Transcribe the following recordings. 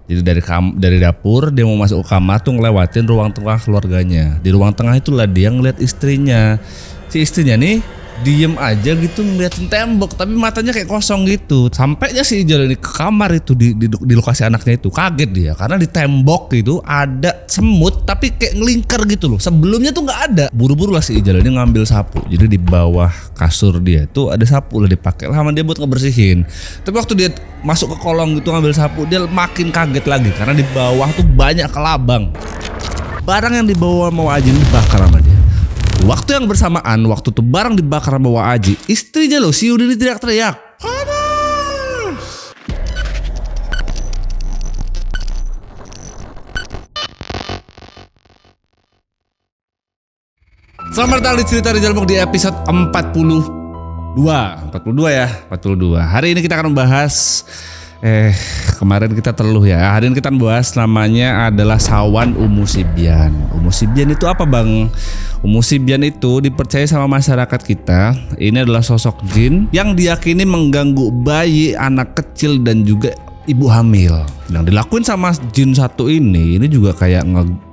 Jadi dari dapur dia mau masuk ke kamar tuh ngelewatin ruang tengah keluarganya. Di ruang tengah itulah dia ngeliat istrinya. Si istrinya nih diem aja gitu ngeliatin tembok, tapi matanya kayak kosong gitu. Sampainya si Ijal ini ke kamar itu di lokasi anaknya itu, kaget dia karena di tembok itu ada semut tapi kayak ngelingkar gitu loh. Sebelumnya tuh nggak ada. Buru-buru lah si Ijal ini ngambil sapu. Jadi di bawah kasur dia tuh ada sapu lah, dipakai lah sama dia buat ngebersihin. Tapi waktu dia masuk ke kolong gitu ngambil sapu, dia makin kaget lagi karena di bawah tuh banyak kelabang. Barang yang dibawa sama Aji ini dibakar sama dia. Waktu yang bersamaan, waktu tuh barang dibakar sama Aji, istrinya loh si Yuni ini teriak-teriak, panas. Selamat datang di cerita Rizal Muk di episode 42 ya, 42. Hari ini kita akan membahas kemarin kita teluh ya. Hari ini kita bahas namanya adalah Sawan Umu Sibyan. Umu Sibyan itu apa bang? Umu Sibyan itu dipercaya sama masyarakat kita. Ini adalah sosok jin yang diyakini mengganggu bayi, anak kecil dan juga ibu hamil. Yang dilakuin sama jin satu ini juga kayak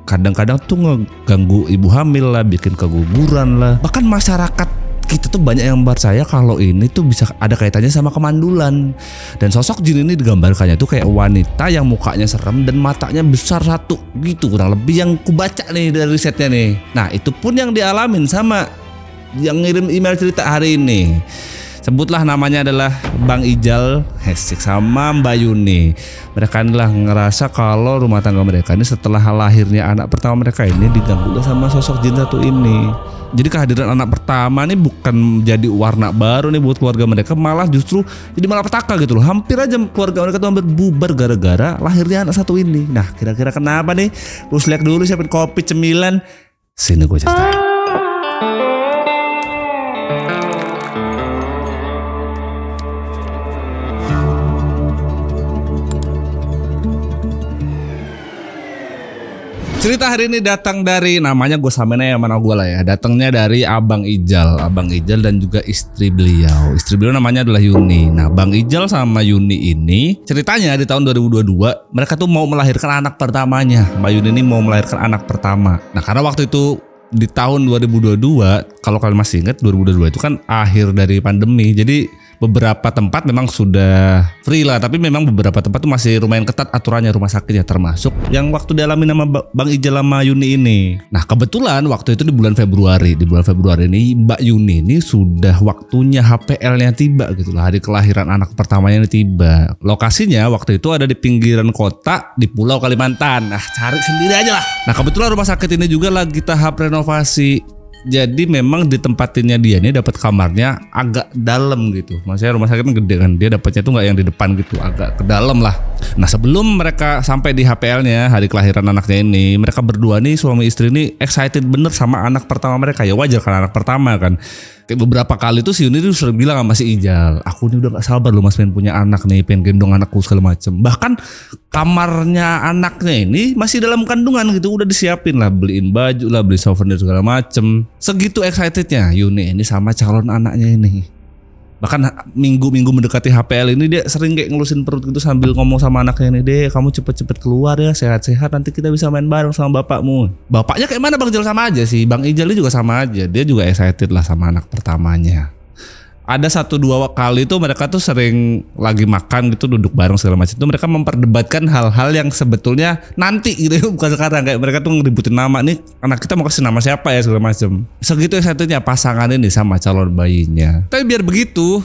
kadang-kadang tuh ngeganggu ibu hamil lah, bikin keguguran lah. Bahkan masyarakat kita tuh banyak yang percaya kalau ini tuh bisa ada kaitannya sama kemandulan. Dan sosok jin ini digambarkannya tuh kayak wanita yang mukanya serem dan matanya besar satu gitu, kurang lebih yang kubaca nih dari risetnya nih. Nah itu pun yang dialamin sama yang ngirim email cerita hari ini. Sebutlah namanya adalah Bang Ijal sama Mbak Yuni. Mereka inilah ngerasa kalau rumah tangga mereka ini setelah lahirnya anak pertama mereka ini diganggu sama sosok jin satu ini. Jadi kehadiran anak pertama nih bukan jadi warna baru nih buat keluarga mereka, malah justru jadi malapetaka gitu loh. Hampir aja keluarga mereka tuh hampir bubar gara-gara lahirnya anak satu ini. Nah kira-kira kenapa nih? Gue lihat dulu, siapin kopi, cemilan. Sini gue ceritain. Cerita hari ini datang dari, namanya gue samain aja sama nama gue lah ya. Datangnya dari Abang Ijal dan juga istri beliau. Istri beliau namanya adalah Yuni. Nah Bang Ijal sama Yuni ini ceritanya di tahun 2022 mereka tuh mau melahirkan anak pertamanya. Mbak Yuni ini mau melahirkan anak pertama. Nah karena waktu itu di tahun 2022, kalau kalian masih ingat 2022 itu kan akhir dari pandemi. Jadi beberapa tempat memang sudah free lah, tapi memang beberapa tempat tuh masih lumayan ketat aturannya rumah sakitnya, termasuk yang waktu dialami sama Bang Ijal sama Yuni ini. Nah kebetulan waktu itu di bulan Februari ini Mbak Yuni ini sudah waktunya HPL-nya tiba gitu lah, hari kelahiran anak pertamanya ini tiba. Lokasinya waktu itu ada di pinggiran kota di Pulau Kalimantan. Nah cari sendiri aja lah. Nah kebetulan rumah sakit ini juga lagi tahap renovasi. Jadi memang ditempatinnya dia nih dapat kamarnya agak dalam gitu. Maksudnya rumah sakitnya gede kan, dia dapatnya tuh nggak yang di depan gitu, agak ke dalam lah. Nah sebelum mereka sampai di HPL-nya hari kelahiran anaknya ini, mereka berdua nih suami istri ini excited bener sama anak pertama mereka. Ya wajar kan anak pertama kan. Kayak beberapa kali tuh si Yuni tuh sering bilang sama si Ijal, aku ini udah gak sabar loh mas pengen punya anak nih, pengen gendong anakku segala macem. Bahkan kamarnya anaknya ini masih dalam kandungan gitu, udah disiapin lah, beliin baju lah, beli souvenir segala macem. Segitu excitednya Yuni ini sama calon anaknya ini. Bahkan minggu-minggu mendekati HPL ini dia sering kayak ngelusin perut gitu sambil ngomong sama anaknya ini, deh kamu cepet-cepet keluar ya, sehat-sehat nanti kita bisa main bareng sama bapakmu. Bapaknya kayak mana Bang Ijal sama aja sih, Bang Ijal juga sama aja, dia juga excited lah sama anak pertamanya. Ada 1-2 kali tuh mereka tuh sering lagi makan gitu, duduk bareng segala macam itu mereka memperdebatkan hal-hal yang sebetulnya nanti gitu, bukan sekarang. Kayak mereka tuh ngeributin nama nih, anak kita mau kasih nama siapa ya segala macam. Segitu excitednya pasangan ini sama calon bayinya. Tapi biar begitu,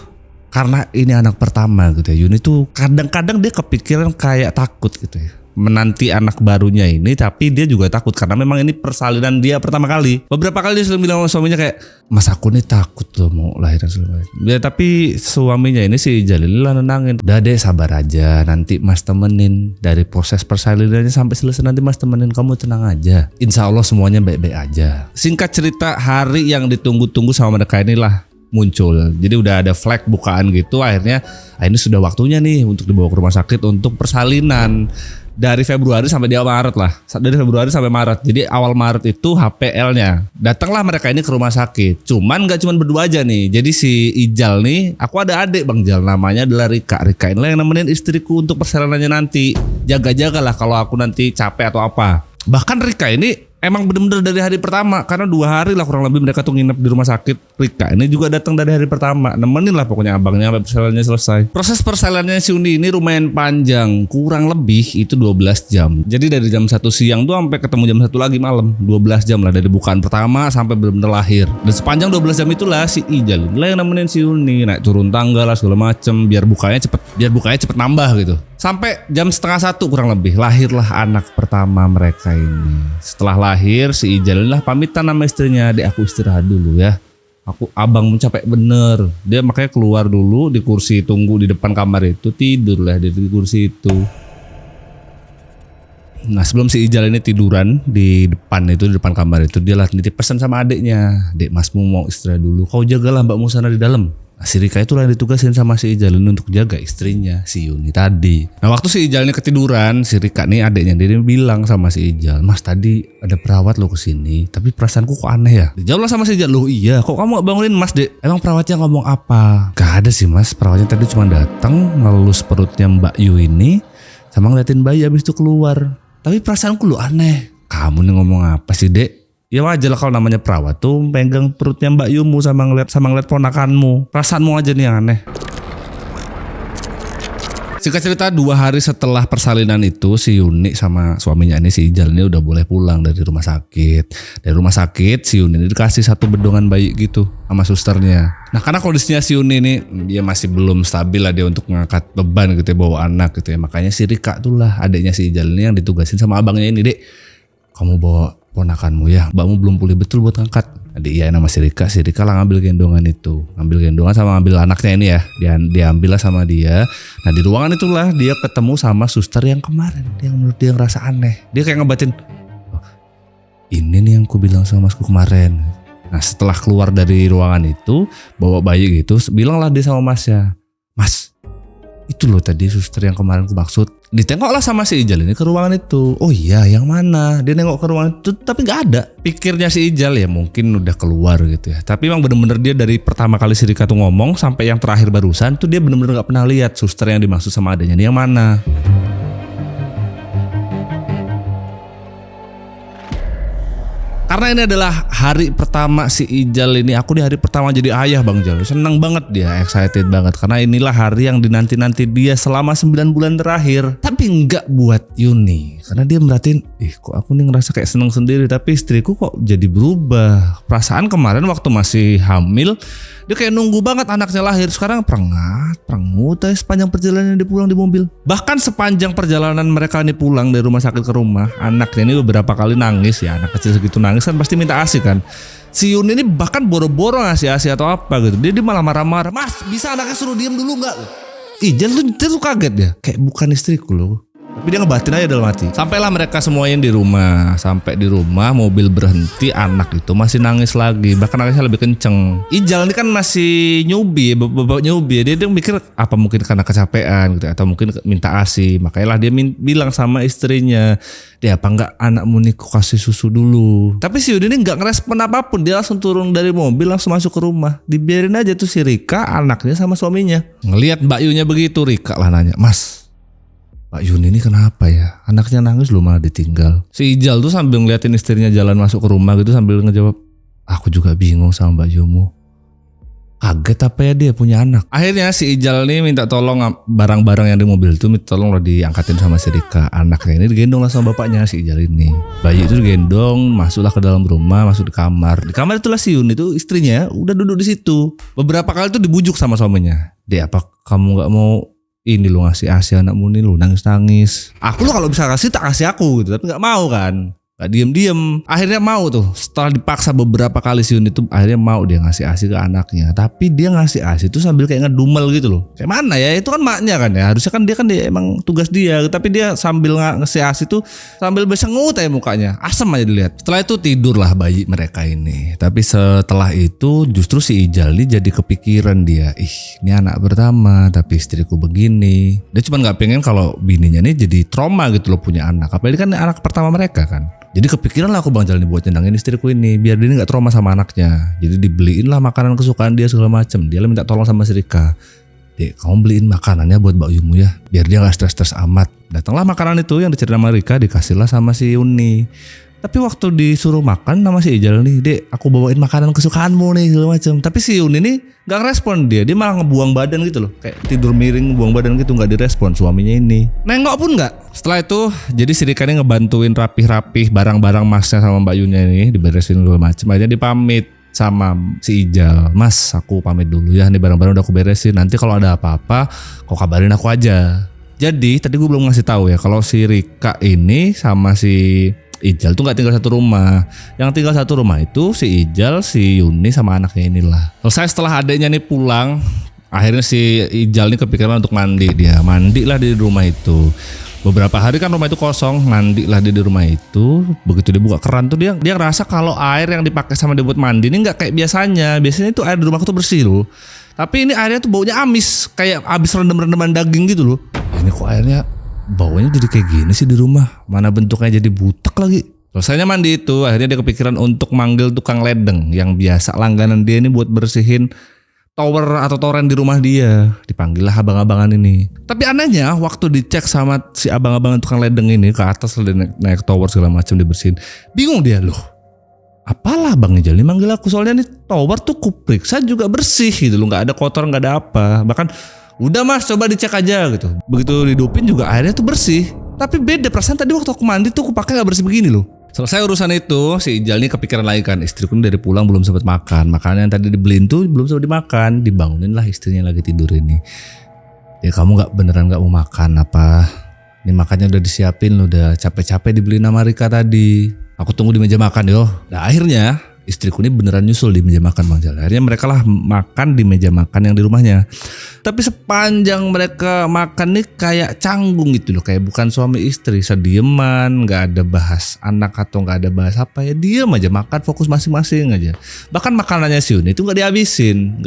karena ini anak pertama gitu ya, Yuni tuh kadang-kadang dia kepikiran kayak takut gitu ya menanti anak barunya ini, tapi dia juga takut karena memang ini persalinan dia pertama kali. Beberapa kali dia selalu bilang sama suaminya kayak, mas aku nih takut loh mau lahiran segala macam. Ya tapi suaminya ini si Jalil lah nenangin, udah deh sabar aja, nanti mas temenin dari proses persalinannya sampai selesai, nanti mas temenin, kamu tenang aja, insya Allah semuanya baik-baik aja. Singkat cerita, hari yang ditunggu-tunggu sama mereka inilah muncul. Jadi udah ada flag bukaan gitu, akhirnya ini sudah waktunya nih untuk dibawa ke rumah sakit untuk persalinan. dari Februari sampai di awal Maret lah. Dari Februari sampai Maret. Jadi awal Maret itu HPL-nya. Datanglah mereka ini ke rumah sakit. Cuman gak cuma berdua aja nih. Jadi si Ijal nih, aku ada adik Bang Jal, namanya adalah Rika. Rika inilah yang nemenin istriku untuk persalinannya nanti. Jaga-jaga lah kalau aku nanti capek atau apa. Bahkan Rika ini emang bener-bener dari hari pertama, karena 2 hari lah kurang lebih mereka tuh nginep di rumah sakit. Rika ini juga datang dari hari pertama, nemenin lah pokoknya abangnya sampai persalinannya selesai. Proses persalinannya si Uni ini lumayan panjang, kurang lebih itu 12 jam. Jadi dari jam 1 siang tuh sampai ketemu jam 1 lagi malam, 12 jam lah dari bukaan pertama sampai bener-bener lahir. Dan sepanjang 12 jam itulah si Ijal lah yang nemenin si Uni naik turun tangga lah segala macem, biar bukanya cepet nambah gitu. Sampai jam setengah 1 kurang lebih lahirlah anak pertama mereka ini. Setelah lahir si Ijal lah pamitan sama istrinya, "Dek, aku istirahat dulu ya. Abang capek bener." Dia makanya keluar dulu di kursi tunggu di depan kamar itu, tidur lah di kursi itu. Nah sebelum si Ijal ini tiduran di depan kamar itu, dia lah nitip pesan sama adiknya, "Dek, masmu mau istirahat dulu, kau jagalah mbakmu sana di dalam." Nah, si Rika itulah yang ditugasin sama si Ijal ini untuk jaga istrinya si Yuni tadi. Nah waktu si Ijal ini ketiduran, si Rika nih adiknya dia bilang sama si Ijal, "Mas, tadi ada perawat lo kesini, tapi perasaanku kok aneh ya." Dijawablah sama si Ijal, "Loh iya, kok kamu gak bangunin Mas, Dek? Emang perawatnya ngomong apa?" "Gak ada sih Mas, perawatnya tadi cuma datang ngelus perutnya Mbak Yu ini sama ngeliatin bayi habis itu keluar. Tapi perasaanku lo aneh." "Kamu nih ngomong apa sih, Dek?" "Ya wajar lah kalau namanya perawat tuh pegang perutnya Mbak Yumu sama ngeliat ponakanmu. Perasaanmu aja nih yang aneh." Singkat cerita 2 hari setelah persalinan itu si Yuni sama suaminya ini si Ijal ini udah boleh pulang dari rumah sakit. Dari rumah sakit si Yuni ini dikasih 1 bedongan bayi gitu sama susternya. Nah karena kondisinya si Yuni ini dia masih belum stabil lah dia untuk ngangkat beban gitu ya, bawa anak gitu ya. Makanya si Rika tuh lah adiknya si Ijal ini yang ditugasin sama abangnya ini, "Dek, kamu bawa ponakanmu ya, mbakmu belum pulih betul buat ngangkat." Adik iya nama si Rika lah ngambil gendongan itu. Ngambil gendongan sama ngambil anaknya ini ya. Dia ambil lah sama dia. Nah di ruangan itulah dia ketemu sama suster yang kemarin. Yang menurut dia ngerasa aneh. Dia kayak ngebatin, "Oh, ini nih yang ku bilang sama masku kemarin." Nah setelah keluar dari ruangan itu, bawa bayi gitu, bilanglah dia sama masnya, "Mas, itu loh tadi suster yang kemarin ku maksud." Ditengoklah sama si Ijal ini ke ruangan itu. "Oh iya, yang mana?" Dia nengok ke ruangan itu tapi gak ada. Pikirnya si Ijal ya mungkin udah keluar gitu ya. Tapi emang bener-bener dia dari pertama kali si Rika tuh ngomong sampai yang terakhir barusan tuh dia bener-bener gak pernah lihat suster yang dimaksud sama adanya ini yang mana. Karena ini adalah hari pertama si Ijal ini, aku di hari pertama jadi ayah Bang Jal. Seneng banget dia, excited banget. Karena inilah hari yang dinanti-nanti dia selama 9 bulan terakhir. Tapi enggak buat Yuni. Karena dia merhatiin, kok aku nih ngerasa kayak seneng sendiri. Tapi istriku kok jadi berubah. Perasaan kemarin waktu masih hamil, dia kayak nunggu banget anaknya lahir. Sekarang prengat sepanjang perjalanan dia pulang di mobil. Bahkan sepanjang perjalanan mereka ini pulang dari rumah sakit ke rumah, anaknya ini beberapa kali nangis ya. Anak kecil segitu nangis kan pasti minta ASI kan. Si Yuni ini bahkan boro-boro ngasih ASI atau apa gitu. Dia malah marah-marah, "Mas, bisa anaknya suruh diem dulu gak?" Ijal tuh kaget ya. Kayak bukan istriku loh. Tapi dia ngebatin aja dalam hati. Sampailah mereka semuanya di rumah. Sampai di rumah mobil berhenti, anak itu masih nangis lagi. Bahkan nangisnya lebih kenceng. Ijal ini kan masih nyubi, bapak nyubi. Dia mikir apa mungkin karena kecapean gitu, atau mungkin minta ASI. Makanya lah dia bilang sama istrinya, "Dia apa enggak anakmu nih kasih susu dulu." Tapi si Yudi ini enggak ngerespon apapun. Dia langsung turun dari mobil langsung masuk ke rumah. Dibiarin aja tuh si Rika, anaknya sama suaminya. Ngelihat Mbak Yunya begitu, Rika lah nanya, "Mas, Pak Yuni ini kenapa ya? Anaknya nangis loh malah ditinggal." Si Ijal tuh sambil ngeliatin istrinya jalan masuk ke rumah gitu sambil ngejawab, "Aku juga bingung sama Mbak Yumu. Kaget apa ya dia punya anak." Akhirnya si Ijal nih minta tolong barang-barang yang di mobil itu minta tolong lah diangkatin sama si Rika. Anaknya ini digendong lah sama bapaknya si Ijal ini. Bayi itu digendong, masuklah ke dalam rumah, masuk di kamar. Di kamar itulah si Yuni itu istrinya udah duduk di situ. Beberapa kali tuh dibujuk sama suaminya. "Dek, apa kamu gak mau ini lu ngasih ASI anakmu nih, lu nangis-nangis. Aku lu kalau bisa kasih tak kasih aku gitu, tapi gak mau kan." Gak diem-diem. Akhirnya mau tuh. Setelah dipaksa beberapa kali si Yuni tuh akhirnya mau dia ngasih ASI ke anaknya. Tapi dia ngasih ASI itu sambil kayak ngedumel gitu loh. Kayak mana ya? Itu kan maknya kan ya. Harusnya kan dia emang tugas dia. Tapi dia sambil ngasih ASI tuh sambil bersengut ya mukanya. Asem aja dilihat. Setelah itu tidurlah bayi mereka ini. Tapi setelah itu justru si Ijal ini jadi kepikiran dia. Ini anak pertama tapi istriku begini. Dia cuma gak pengen kalau bininya ini jadi trauma gitu loh punya anak. Apalagi kan anak pertama mereka kan. Jadi kepikiran lah aku Bang Jal nih buat nyenangin istriku ini biar dia gak trauma sama anaknya. Jadi dibeliin lah makanan kesukaan dia segala macem. Dia minta tolong sama si Rika. Dek, kamu beliin makanannya buat Mbak Yumu ya biar dia gak stres-stres amat. Datanglah makanan itu yang dicari sama Rika, dikasihlah sama si Yuni. Tapi waktu disuruh makan sama si Ijal nih, Dek aku bawain makanan kesukaanmu nih segala macam. Tapi si Yuni nih gak ngerespon dia malah ngebuang badan gitu loh. Kayak tidur miring buang badan gitu, gak direspon suaminya ini. Nengok pun gak. Setelah itu jadi si Rika ini ngebantuin rapih-rapih barang-barang masnya sama Mbak Yunya ini, diberesin segala macam. Akhirnya dipamit sama si Ijal. Mas aku pamit dulu ya, nih barang-barang udah aku beresin. Nanti kalau ada apa-apa kau kabarin aku aja. Jadi tadi gue belum ngasih tahu ya kalau si Rika ini sama si Ijal tuh gak tinggal satu rumah. Yang tinggal satu rumah itu si Ijal, si Yuni sama anaknya inilah. Selesai setelah adiknya nih pulang, akhirnya si Ijal nih kepikiran untuk mandi. Dia mandilah di rumah itu. Beberapa hari kan rumah itu kosong, mandilah dia di rumah itu. Begitu dia buka keran tuh dia ngerasa kalau air yang dipakai sama dia buat mandi ini gak kayak biasanya. Biasanya itu air di rumahku tuh bersih loh. Tapi ini airnya tuh baunya amis, kayak abis rendam-rendaman daging gitu loh. Ini kok airnya baunya jadi kayak gini sih di rumah. Mana bentuknya jadi butek lagi. Selesainya mandi itu, akhirnya dia kepikiran untuk manggil tukang ledeng yang biasa langganan dia ini buat bersihin tower atau toren di rumah dia. Dipanggil lah abang-abangan ini. Tapi anehnya waktu dicek sama si abang-abangan tukang ledeng ini ke atas naik tower segala macam dibersihin. Bingung dia loh. Apalah Bang Ijal ini manggil aku, soalnya nih tower tuh kuperiksa juga bersih gitu loh, nggak ada kotor nggak ada apa. Bahkan udah mas coba dicek aja gitu. Begitu didupin juga airnya tuh bersih. Tapi beda perasaan tadi waktu aku mandi tuh aku pakai gak bersih begini loh. Selesai urusan itu si Ijal nih kepikiran lagi kan. Istriku dari pulang belum sempat makan. Makanan yang tadi dibeliin tuh belum sempat dimakan. Dibangunin lah istrinya lagi tidur ini. Ya kamu gak beneran gak mau makan apa? Ini makannya udah disiapin lo, udah capek-capek dibeliin sama Rika tadi. Aku tunggu di meja makan yo. Nah akhirnya istriku ini beneran nyusul di meja makan Bang Jal. Akhirnya mereka lah makan di meja makan yang di rumahnya. Tapi sepanjang mereka makan nih kayak canggung gitu loh. Kayak bukan suami istri, sedieman, gak ada bahas anak atau gak ada bahas apa ya. Diem aja makan, fokus masing-masing aja. Bahkan makanannya si Yuni itu gak dihabisin.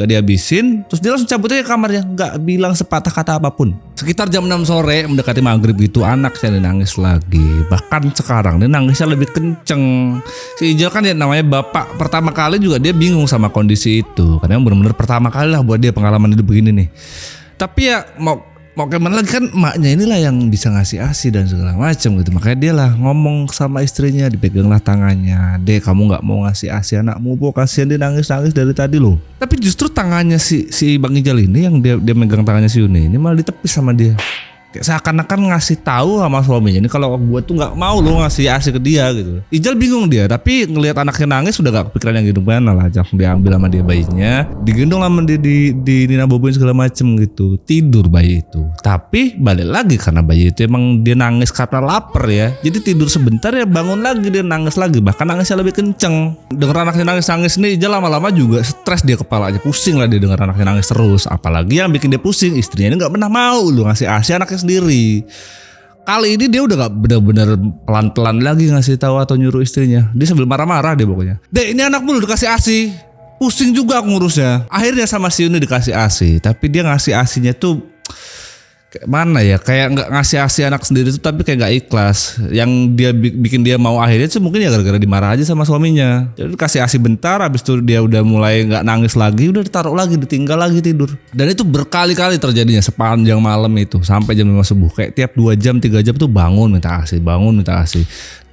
Terus dia langsung cabut aja ke kamarnya. Gak bilang sepatah kata apapun. Sekitar jam 6 sore mendekati maghrib gitu anaknya nangis lagi. Bahkan sekarang dia nangisnya lebih kenceng. Si Ijal kan ya namanya bapak pertama kali juga dia bingung sama kondisi itu. Karena benar-benar pertama kali lah buat dia pengalaman hidup begini nih. Tapi ya mau gimana lagi kan emaknya inilah yang bisa ngasih ASI dan segala macam gitu. Makanya dia lah ngomong sama istrinya, dipeganglah tangannya. Dek kamu gak mau ngasih ASI anakmu, po kasihan dia nangis-nangis dari tadi loh. Tapi justru tangannya si Bang Ijal ini yang dia megang tangannya si Yuni ini malah ditepis sama dia. Kayak seakan-akan ngasih tahu sama suaminya ini kalau gue tuh nggak mau lo ngasih ASI ke dia gitu. Ijal bingung dia, tapi ngelihat anaknya nangis sudah gak kepikiran yang gimana lah. Langsung diambil sama dia bayinya, digendong sama dia di Nina boboin segala macem gitu. Tidur bayi itu. Tapi balik lagi karena bayi itu emang dia nangis karena lapar ya. Jadi tidur sebentar ya bangun lagi dia nangis lagi. Bahkan nangisnya lebih kenceng. Dengar anaknya nangis nih Ijal lama-lama juga stres dia kepalanya, pusing lah dia dengar anaknya nangis terus. Apalagi yang bikin dia pusing istrinya ini nggak pernah mau lu ngasih ASI anaknya sendiri. Kali ini dia udah gak benar-benar pelan-pelan lagi ngasih tahu atau nyuruh istrinya. Dia sambil marah-marah dia pokoknya. Dek ini anakmu udah dikasih ASI. Pusing juga aku ngurusnya. Akhirnya sama si Yuni dikasih ASI. Tapi dia ngasih ASInya tuh kayak mana ya, kayak nggak ngasih ASI anak sendiri tuh tapi kayak nggak ikhlas. Yang dia bikin dia mau akhirnya tuh mungkin ya gara-gara dimarah aja sama suaminya. Jadi kasih ASI bentar, habis itu dia udah mulai nggak nangis lagi, udah ditaruh lagi, ditinggal lagi tidur. Dan itu berkali-kali terjadinya sepanjang malam itu sampai jam 5 subuh. Kayak tiap 2 jam 3 jam tuh bangun minta ASI.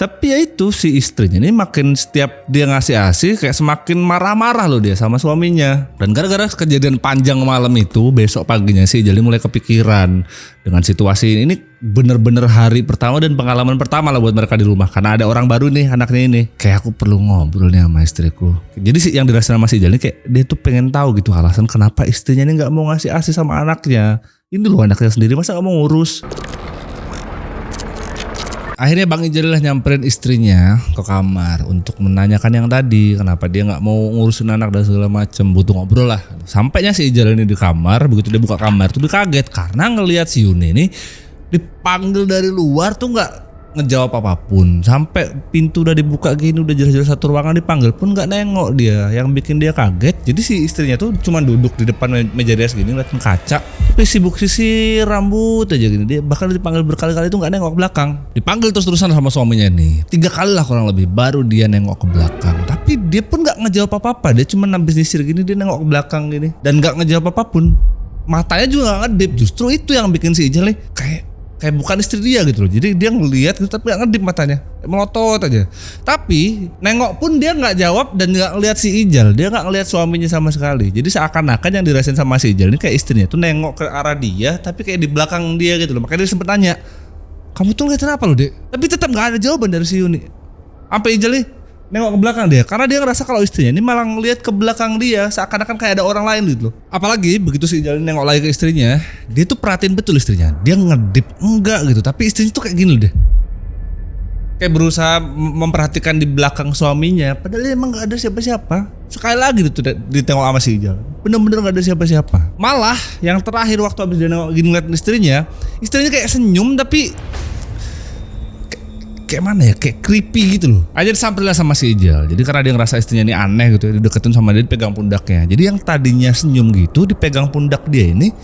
Tapi ya itu si istrinya ini makin setiap dia ngasih ASI kayak semakin marah-marah loh dia sama suaminya. Dan gara-gara kejadian panjang malam itu besok paginya sih jadi mulai kepikiran dengan situasi ini bener-bener hari pertama dan pengalaman pertama lah buat mereka di rumah. Karena ada orang baru nih anaknya ini. Kayak aku perlu ngobrol nih sama istriku. Jadi sih yang dirasain sama si Ijal ini kayak dia tuh pengen tahu gitu alasan kenapa istrinya ini gak mau ngasih ASI sama anaknya. Ini loh anaknya sendiri masa gak mau ngurus. Akhirnya Bang Ijal lah nyamperin istrinya ke kamar untuk menanyakan yang tadi, kenapa dia nggak mau ngurusin anak dan segala macam, butuh ngobrol lah. Sampainya si Ijal ini di kamar, begitu dia buka kamar tuh dia kaget karena ngelihat si Yuni ini dipanggil dari luar tuh nggak ngejawab apapun. Sampai pintu udah dibuka gini, udah jelas-jelas satu ruangan dipanggil pun nggak nengok dia. Yang bikin dia kaget, jadi si istrinya tuh cuma duduk di depan meja rias gini ngeliatin kaca, tapi sibuk sisir rambut aja gini. Dia bahkan dipanggil berkali-kali tuh nggak nengok ke belakang. Dipanggil terus-terusan sama suaminya nih 3 kali lah kurang lebih, baru dia nengok ke belakang. Tapi dia pun nggak ngejawab apa-apa. Dia cuma habis sisir gini, dia nengok ke belakang gini dan nggak ngejawab apapun. Matanya juga nggak ngedip. Justru itu yang bikin si Ijal nih kayak bukan istri dia gitu loh. Jadi dia ngelihat gitu tapi gak ngedip matanya, melotot aja. Tapi nengok pun dia gak jawab dan gak ngelihat si Ijal. Dia gak ngelihat suaminya sama sekali. Jadi seakan-akan yang dirasain sama si Ijal ini kayak istrinya tuh nengok ke arah dia tapi kayak di belakang dia gitu loh. Makanya dia sempet nanya, kamu tuh ngeliatin apa lo dek? Tapi tetap gak ada jawaban dari si Yuni. Sampai Ijal nih nengok ke belakang dia karena dia ngerasa kalau istrinya ini malah ngelihat ke belakang dia seakan-akan kayak ada orang lain gitu loh. Apalagi begitu si Ijal nengok lagi ke istrinya, dia tuh perhatiin betul istrinya. Dia ngedip enggak gitu, tapi istrinya tuh kayak gini loh deh. Kayak berusaha memperhatikan di belakang suaminya, padahal emang gak ada siapa-siapa. Sekali lagi gitu ditengok sama si Ijal, bener-bener gak ada siapa-siapa. Malah yang terakhir waktu abis dia nengok gini ngeliat istrinya kayak senyum tapi kayak mana ya, kayak creepy gitu loh. Aja disamperin sama si Ijal. Jadi karena dia ngerasa istrinya ini aneh gitu ya, dideketin sama dia, dipegang pundaknya. Jadi yang tadinya senyum gitu dipegang pundak dia ini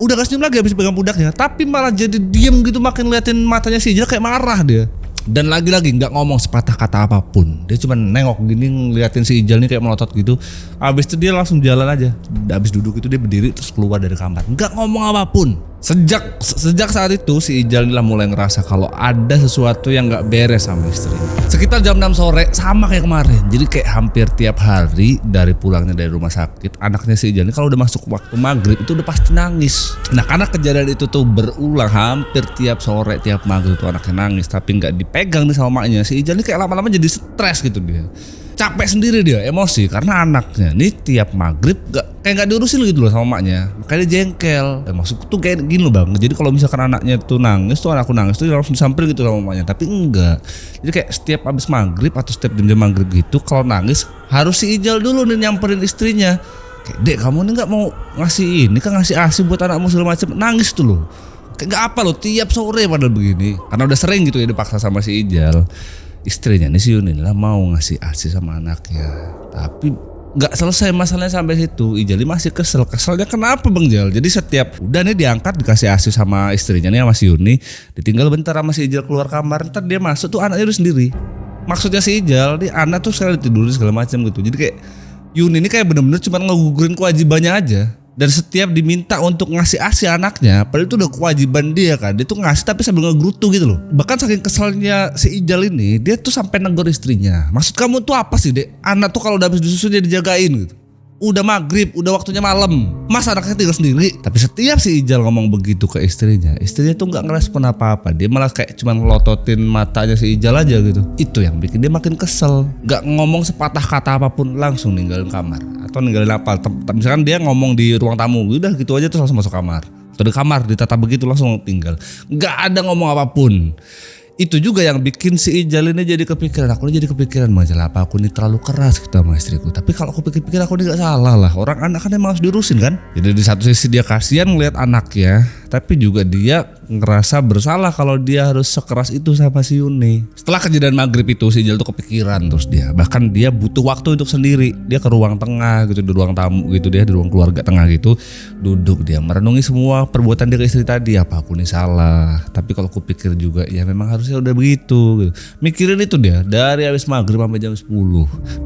udah gak senyum lagi habis pegang pundaknya, tapi malah jadi diem gitu, makin liatin matanya si Ijal kayak marah dia. Dan lagi-lagi nggak ngomong sepatah kata apapun. Dia cuma nengok gini ngeliatin si Ijal nih kayak melotot gitu. Abis itu dia langsung jalan aja. Abis duduk itu dia berdiri terus keluar dari kamar. Nggak ngomong apapun. Sejak saat itu si Ijal lah mulai ngerasa kalau ada sesuatu yang nggak beres sama istrinya. Sekitar jam 6 sore sama kayak kemarin. Jadi kayak hampir tiap hari dari pulangnya dari rumah sakit, anaknya si Ijal ini kalau udah masuk waktu maghrib itu udah pasti nangis. Nah karena kejadian itu tuh berulang hampir tiap sore tiap maghrib tuh anaknya nangis tapi nggak dipegang nih sama maknya. Si Ijal ini kayak lama-lama jadi stres gitu dia. Capek sendiri dia, emosi karena anaknya nih tiap maghrib kayak nggak diurusin gitu loh sama maknya. Makanya dia jengkel. Maksudku tuh kayak gini loh bang. Jadi kalau misalkan anaknya tuh nangis tuh, anakku nangis tuh langsung disamperin gitu sama maknya. Tapi enggak. Jadi kayak setiap abis maghrib atau setiap jam-jam maghrib gitu kalau nangis harus si Ijal dulu nih nyamperin istrinya. Kayak dek kamu nih nggak mau ngasih ini kan, ngasih ASI buat anakmu segala macam, nangis tuh loh. Kayak nggak apa loh tiap sore padahal begini. Karena udah sering gitu ya dipaksa sama si Ijal. Istrinya nih si Yuni lah mau ngasih ASI sama anaknya, tapi nggak selesai masalahnya sampai situ. Ijal masih keselnya kenapa bang Jal? Jadi setiap udah nih diangkat dikasih ASI sama istrinya nih sama si Yuni, ditinggal bentar sama si Ijal keluar kamar, ntar dia masuk tuh anaknya udah sendiri. Maksudnya si Ijal nih anak tuh sekali tidurin segala macam gitu. Jadi kayak Yuni ini kayak bener-bener cuma ngegugurin kewajibannya aja. Dan setiap diminta untuk ngasih ASI anaknya, padahal itu udah kewajiban dia kan. Dia tuh ngasih tapi sambil ngegerutu gitu loh. Bahkan saking keselnya si Ijal ini, dia tuh sampai negor istrinya. Maksud kamu tuh apa sih dek? Anak tuh kalau udah habis disusu dia dijagain gitu. Udah maghrib, udah waktunya malam, masa anaknya tinggal sendiri. Tapi setiap si Ijal ngomong begitu ke istrinya tuh gak ngerespon apa-apa. Dia malah kayak cuma ngelototin matanya si Ijal aja gitu. Itu yang bikin dia makin kesel. Gak ngomong sepatah kata apapun, langsung ninggalin kamar. Atau ninggalin apa, misalkan dia ngomong di ruang tamu, udah gitu aja terus langsung masuk kamar. Atau di kamar ditata begitu langsung tinggal. Gak ada ngomong apapun. Itu juga yang bikin si Ijal ini jadi kepikiran. Aku ini jadi kepikiran, masalah apa aku ini terlalu keras gitu sama istriku. Tapi kalau aku pikir-pikir aku ini gak salah lah. Orang anak kan emang harus diurusin kan. Jadi di satu sisi dia kasihan ngeliat anaknya, tapi juga dia ngerasa bersalah kalau dia harus sekeras itu sama si Yuni. Setelah kejadian maghrib itu si Ijal tuh kepikiran terus dia. Bahkan dia butuh waktu untuk sendiri. Dia ke ruang tengah gitu, di ruang tamu gitu, dia di ruang keluarga tengah gitu. Duduk dia merenungi semua perbuatan dia ke istri tadi. Apa aku ini salah? Tapi kalau aku pikir juga ya memang harusnya udah begitu gitu. Mikirin itu dia dari habis maghrib sampai jam 10.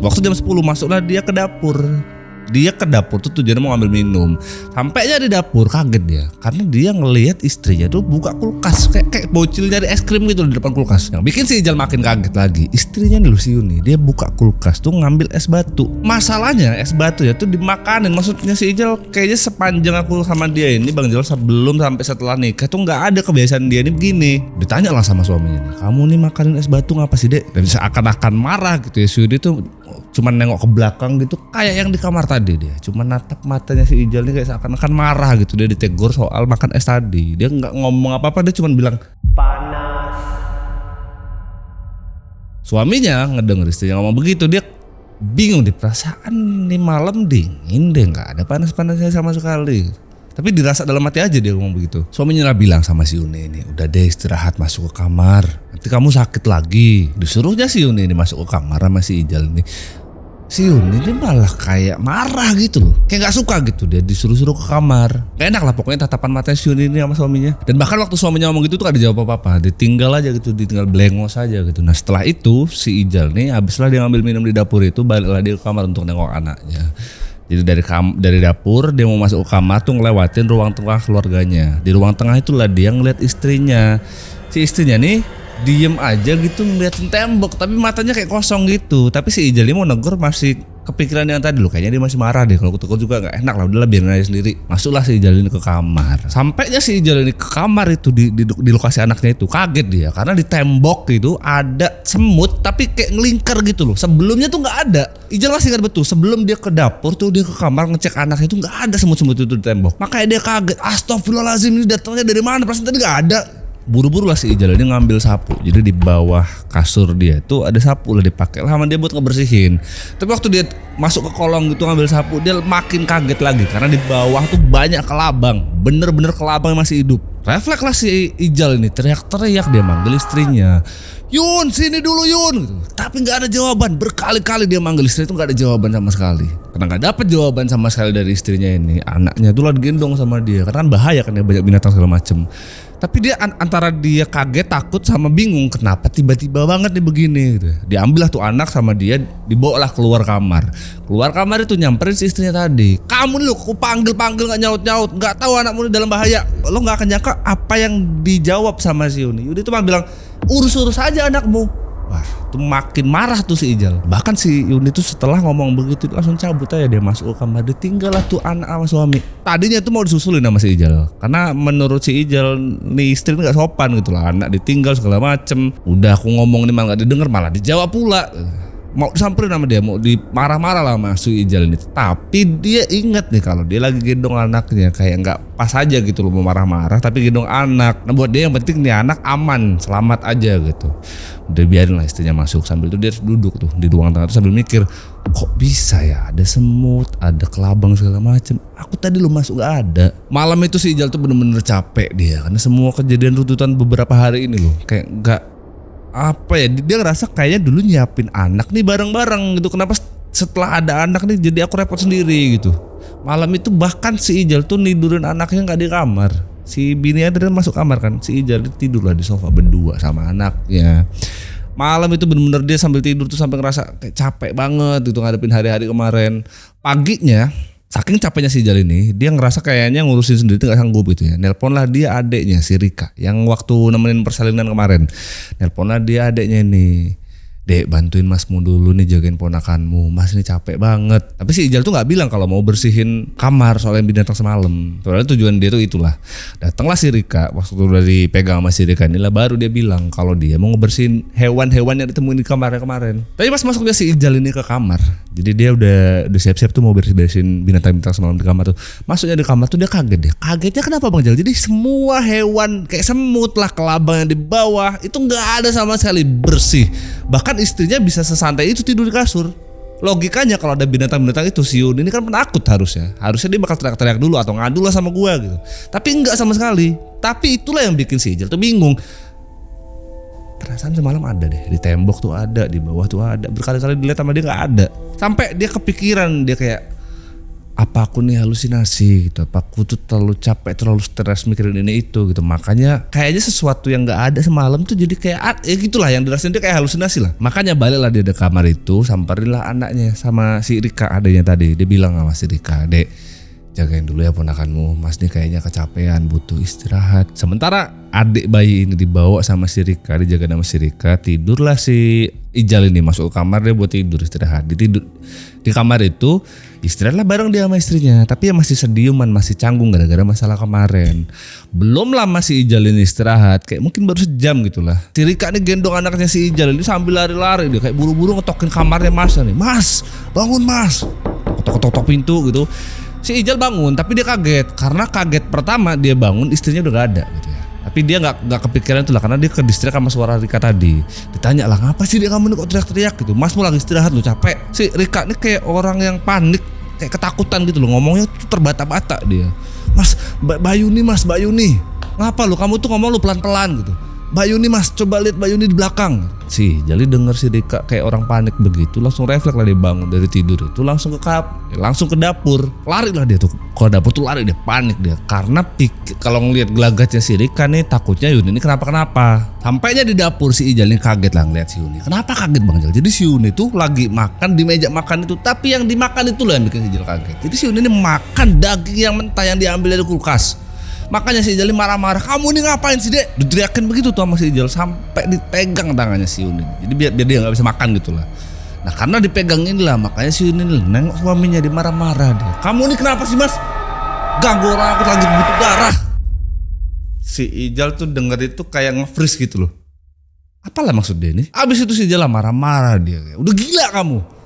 Waktu jam 10 masuklah dia ke dapur. Dia ke dapur tuh tujuannya mau ngambil minum. Sampainya di dapur kaget dia karena dia ngelihat istrinya tuh buka kulkas kayak bocil nyari es krim gitu di depan kulkas. Yang bikin si Ijal makin kaget lagi, istrinya dulu si Yuni, dia buka kulkas tuh ngambil es batu. Masalahnya es batu ya tuh dimakanin. Maksudnya si Ijal kayaknya sepanjang aku sama dia ini Bang Jal, sebelum sampai setelah nikah tuh nggak ada kebiasaan dia ini begini. Ditanya lah sama suaminya nih, kamu nih makanin es batu ngapa sih dek? Dan seakan-akan marah gitu ya. Si Yuni tuh cuman nengok ke belakang gitu kayak yang di kamar tadi. Dia cuma natap matanya si Ijal nih kayak seakan-akan marah gitu. Dia ditegur soal makan es tadi. Dia nggak ngomong apa-apa, dia cuma bilang panas. Suaminya ngedenger istrinya ngomong begitu, dia bingung di perasaan nih malam dingin deh, nggak ada panas-panasnya sama sekali. Tapi dirasa dalam hati aja dia ngomong begitu. Suaminya lah bilang sama si Yuni ini, udah deh istirahat, masuk ke kamar. Nanti kamu sakit lagi. Disuruhnya si Yuni ini masuk ke kamar sama si Ijal ini. Si Yuni dia malah kayak marah gitu loh, kayak nggak suka gitu, dia disuruh-suruh ke kamar. Gak enak lah pokoknya tatapan matanya si Yuni ini sama suaminya. Dan bahkan waktu suaminya ngomong gitu tuh gak dijawab apa-apa, ditinggal aja gitu, ditinggal blengos aja gitu. Nah setelah itu si Ijal nih habislah dia ngambil minum di dapur itu, baliklah dia ke kamar untuk nengok anaknya. Jadi dari dapur dia mau masuk ke kamar tuh ngelewatin ruang tengah keluarganya. Di ruang tengah itulah dia ngeliat istrinya. Si istrinya nih diem aja gitu ngeliatin tembok, tapi matanya kayak kosong gitu. Tapi si Ijal ini mau negur masih kepikiran yang tadi loh, kayaknya dia masih marah deh. Kalau kutuk juga nggak enak lah, udahlah biarin aja sendiri. Masuklah si Ijal ini ke kamar. Sampainya si Ijal ini ke kamar itu di lokasi anaknya itu, kaget dia karena di tembok itu ada semut tapi kayak ngelingkar gitu loh. Sebelumnya tuh nggak ada. Ijal masih ingat betul, sebelum dia ke dapur tuh dia ke kamar ngecek anaknya itu nggak ada semut-semut itu di tembok. Makanya dia kaget, astagfirullahaladzim, ini datangnya dari mana? Perasaan tadi nggak ada. Buru-buru lah si Ijal ini ngambil sapu. Jadi di bawah kasur dia itu ada sapu lah, dipakai lah sama dia buat ngebersihin. Tapi waktu dia masuk ke kolong gitu ngambil sapu, dia makin kaget lagi karena di bawah tuh banyak kelabang, bener-bener kelabang yang masih hidup. Refleks lah si Ijal ini, teriak-teriak, dia manggil istrinya, Yun sini dulu Yun gitu. Tapi nggak ada jawaban. Berkali-kali dia manggil istri itu nggak ada jawaban sama sekali. Karena nggak dapet jawaban sama sekali dari istrinya ini, anaknya tuh lah digendong sama dia karena kan bahaya kan, dia banyak binatang segala macem. Tapi dia antara dia kaget, takut, sama bingung kenapa tiba-tiba banget nih begini gitu. Diambil lah tuh anak sama dia, dibawa lah keluar kamar. Keluar kamar itu nyamperin si istrinya tadi. Kamu lu, aku panggil gak nyaut-nyaut, gak tahu anakmu ini dalam bahaya. Lo gak akan nyangka apa yang dijawab sama si Yuni. Yuni tuh bilang, urus-urus aja anakmu. Wah, tuh makin marah tuh si Ijal. Bahkan si Yuni tuh setelah ngomong begitu langsung cabut aja dia masuk ke kamar. Ditinggal lah tuh anak sama suami. Tadinya tuh mau disusulin sama si Ijal, karena menurut si Ijal nih istri nggak sopan gitu lah, anak ditinggal segala macem. Udah aku ngomong nih malah nggak didengar, malah dijawab pula. Mau disamperin sama dia, mau dimarah-marah lah sama si Ijal ini. Tapi dia ingat nih kalau dia lagi gendong anaknya, kayak nggak pas aja gitu loh mau marah-marah tapi gendong anak. Nah buat dia yang penting nih anak aman, selamat aja gitu. Udah biarin lah istrinya masuk, sambil itu dia duduk tuh di ruang tengah tuh sambil mikir, kok bisa ya ada semut, ada kelabang segala macem. Aku tadi lu masuk gak ada. Malam itu si Ijal tuh bener-bener capek dia karena semua kejadian runtutan beberapa hari ini loh, kayak nggak apa ya, dia ngerasa kayaknya dulu nyiapin anak nih bareng-bareng gitu. Kenapa setelah ada anak nih jadi aku repot sendiri gitu. Malam itu bahkan si Ijal tuh nidurin anaknya gak di kamar. Si bini ada masuk kamar kan, si Ijal tidur lah di sofa berdua sama anaknya. Malam itu bener-bener dia sambil tidur tuh sampai ngerasa kayak capek banget gitu ngadepin hari-hari kemarin. Paginya saking capeknya si Ijal ini, dia ngerasa kayaknya ngurusin sendiri gak sanggup gitu ya. Nelpon lah dia adeknya si Rika yang waktu nemenin persalinan kemarin. Nelpon lah dia adeknya ini, Dek bantuin masmu dulu nih jagain ponakanmu, mas ini capek banget. Tapi si Ijal tuh gak bilang kalau mau bersihin kamar soalnya binatang semalam. Soalnya tujuan dia tuh itulah. Datanglah si Rika, waktu udah dipegang sama si Rika inilah baru dia bilang kalau dia mau ngebersihin hewan-hewan yang ditemuin di kamarnya kemarin. Tapi pas masuknya si Ijal ini ke kamar, jadi dia udah siap-siap tuh mau bersihin binatang-binatang semalam di kamar tuh. Masuknya di kamar tuh dia kaget deh. Kagetnya kenapa Bang Jal? Jadi semua hewan kayak semut lah, kelabang yang di bawah itu gak ada sama sekali, bersih. Bahkan istrinya bisa sesantai itu tidur di kasur. Logikanya kalau ada binatang-binatang itu, si Yun ini kan penakut harusnya dia bakal teriak-teriak dulu atau ngadu lah sama gua gitu. Tapi enggak sama sekali. Tapi itulah yang bikin si Ijal tuh bingung. Perasaan semalam ada deh, di tembok tuh ada, di bawah tuh ada. Berkali-kali dilihat sama dia nggak ada. Sampai dia kepikiran, dia kayak, apa aku nih halusinasi gitu, apa aku tuh terlalu capek, terlalu stres mikirin ini itu gitu. Makanya kayaknya sesuatu yang gak ada semalam tuh jadi kayak ya gitulah, yang dirasain dia kayak halusinasi lah. Makanya baliklah dia ke kamar itu, samperinlah anaknya sama si Rika adanya tadi. Dia bilang sama si Rika, Dek jagain dulu ya ponakanmu, mas nih kayaknya kecapean, butuh istirahat. Sementara adik bayi ini dibawa sama si Rika, dijaga sama si Rika. Tidurlah si Ijal ini, masuk ke kamar dia buat tidur, istirahat. Di kamar itu istirahatlah bareng dia sama istrinya. Tapi ya masih sediuman, masih canggung gara-gara masalah kemarin. Belum lama si Ijal ini istirahat, kayak mungkin baru sejam gitulah. Si Rika nih gendong anaknya si Ijal ini sambil lari-lari, dia kayak buru-buru ngetokin kamarnya mas nih. Mas, bangun mas. Ketok-ketok pintu gitu. Si Ijal bangun, tapi dia kaget. Karena kaget pertama dia bangun istrinya udah gak ada gitu ya. Tapi dia nggak kepikiran itu lah karena dia ke distrik sama suara Rika tadi. Ditanya lah, ngapa sih dia kamu nih kok teriak-teriak gitu? Mas mau lagi istirahat lu, capek. Si Rika ini kayak orang yang panik, kayak ketakutan gitu loh, ngomongnya tuh terbata-bata dia. Mas, Mbak Yuni, ngapa lu? Kamu tuh ngomong lu pelan-pelan gitu. Mbak Yuni mas, coba lihat Mbak Yuni di belakang. Jadi denger si Rika kayak orang panik begitu, langsung refleks lah dia bangun dari tidur itu, langsung ke dapur, lari lah dia tuh. Kalau dapur tuh lari dia, panik dia, karena kalau ngelihat gelagatnya si Rika nih takutnya Yuni ini kenapa. Sampainya di dapur si Ijal ini kaget lah ngeliat si Yuni. Kenapa kaget Bang Ijal? Jadi si Yuni tuh lagi makan di meja makan itu, tapi yang dimakan itu loh yang bikin si Ijal kaget. Jadi si Yuni ini makan daging yang mentah yang diambil dari kulkas. Makanya si Ijal marah-marah, kamu ini ngapain sih dek? Diteriakin begitu tuh sama si Ijal sampai dipegang tangannya si Yuni. Jadi biar dia nggak bisa makan gitu lah. Nah karena dipegang inilah makanya si Yuni nengok suaminya dimarah-marah dia. Kamu ini kenapa sih mas? Ganggu orang, aku lagi butuh darah. Si Ijal tuh denger itu kayak nge-freeze gitu loh. Apalah maksud dia ini? Abis itu si Ijal marah-marah dia. Udah gila kamu.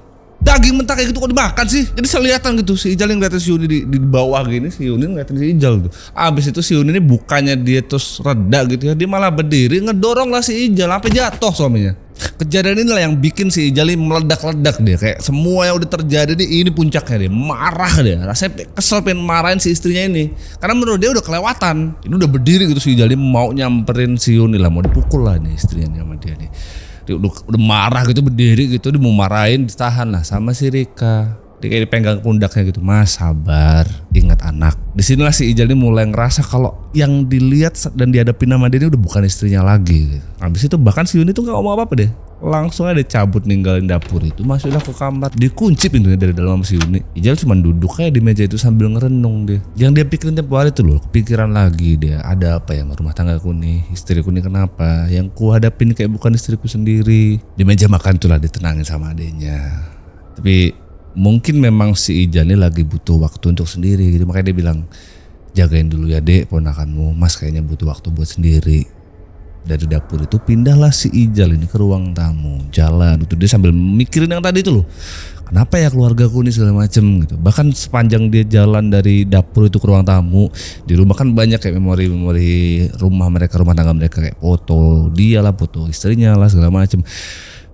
Daging mentah kayak gitu kok dimakan sih? Jadi kelihatan gitu si Ijal yang ngeliatin si Yuni di bawah gini, si Yuni ngeliatin si Ijal tuh. Abis itu si Yuni ini bukannya dia terus reda gitu ya, dia malah berdiri ngedorong lah si Ijal sampai jatuh suaminya. Kejadian inilah yang bikin si Ijal ini meledak-ledak dia, kayak semua yang udah terjadi ini puncaknya dia, marah dia, rasanya kesel pengen marahin si istrinya ini. Karena menurut dia udah kelewatan, ini udah berdiri gitu si Ijal ini mau nyamperin si Yuni lah, mau dipukul lah nih istrinya sama dia nih. Dia udah marah gitu berdiri gitu, dia mau marahin, ditahan lah sama si Rika. Dia kayak dipegang pundaknya gitu, mas sabar, ingat anak. Disinilah si Ijal ini mulai ngerasa kalau yang dilihat dan dihadapi nama dia ini udah bukan istrinya lagi gitu. Habis itu bahkan si Yuni tuh gak ngomong apa-apa deh, langsung aja cabut ninggalin dapur itu, masuklah ke kamar, dikunci pintunya dari dalam sama si Yuni. Ijal cuma duduk kayak di meja itu sambil ngerenung dia. Yang dia pikirin tiap hari itu loh, kepikiran lagi dia, ada apa ya rumah tanggaku nih, istriku nih kenapa, yang ku hadapin kayak bukan istriku sendiri. Di meja makan itulah ditenangin sama adenya. Tapi mungkin memang si Ijal ini lagi butuh waktu untuk sendiri gitu, makanya dia bilang jagain dulu ya dek ponakanmu, mas kayaknya butuh waktu buat sendiri. Dari dapur itu pindahlah si Ijal ini ke ruang tamu, jalan itu dia sambil mikirin yang tadi itu loh, kenapa ya keluargaku ini segala macem gitu. Bahkan sepanjang dia jalan dari dapur itu ke ruang tamu, di rumah kan banyak kayak memori-memori rumah mereka, rumah tangga mereka, kayak foto dia lah, foto istrinya lah segala macem.